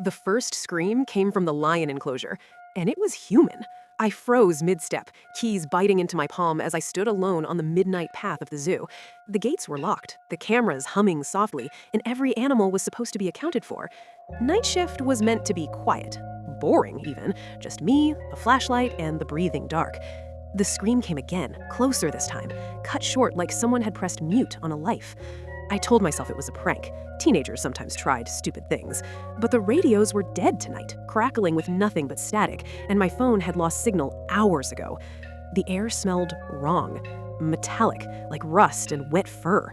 The first scream came from the lion enclosure, and it was human. I froze mid-step, keys biting into my palm as I stood alone on the midnight path of the zoo. The gates were locked, the cameras humming softly, and every animal was supposed to be accounted for. Night shift was meant to be quiet. Boring, even. Just me, a flashlight, and the breathing dark. The scream came again, closer this time, cut short like someone had pressed mute on a life. I told myself it was a prank. Teenagers sometimes tried stupid things. But the radios were dead tonight, crackling with nothing but static, and my phone had lost signal hours ago. The air smelled wrong, metallic, like rust and wet fur.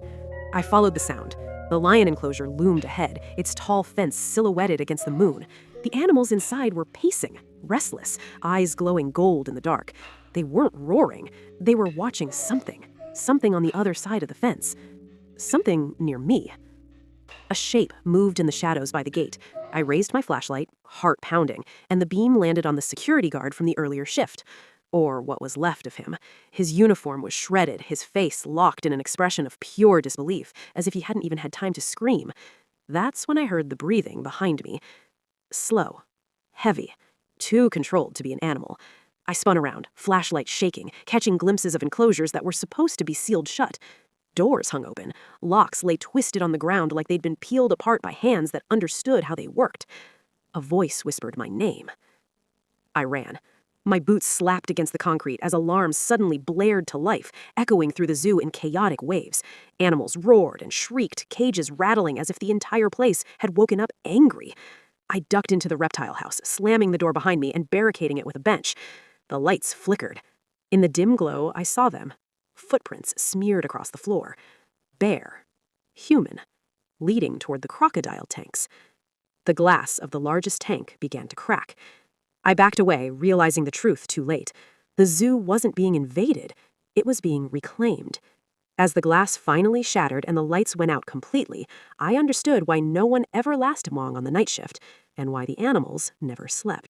I followed the sound. The lion enclosure loomed ahead, its tall fence silhouetted against the moon. The animals inside were pacing, restless, eyes glowing gold in the dark. They weren't roaring. They were watching something on the other side of the fence. Something near me. A shape moved in the shadows by the gate. I raised my flashlight, heart pounding, and the beam landed on the security guard from the earlier shift. Or what was left of him. His uniform was shredded, his face locked in an expression of pure disbelief, as if he hadn't even had time to scream. That's when I heard the breathing behind me. Slow. Heavy. Too controlled to be an animal. I spun around, flashlight shaking, catching glimpses of enclosures that were supposed to be sealed shut. Doors hung open. Locks lay twisted on the ground like they'd been peeled apart by hands that understood how they worked. A voice whispered my name. I ran. My boots slapped against the concrete as alarms suddenly blared to life, echoing through the zoo in chaotic waves. Animals roared and shrieked, cages rattling as if the entire place had woken up angry. I ducked into the reptile house, slamming the door behind me and barricading it with a bench. The lights flickered. In the dim glow, I saw them. Footprints smeared across the floor. Bare. Human. Leading toward the crocodile tanks. The glass of the largest tank began to crack. I backed away, realizing the truth too late. The zoo wasn't being invaded. It was being reclaimed. As the glass finally shattered and the lights went out completely, I understood why no one ever lasted long on the night shift, and why the animals never slept.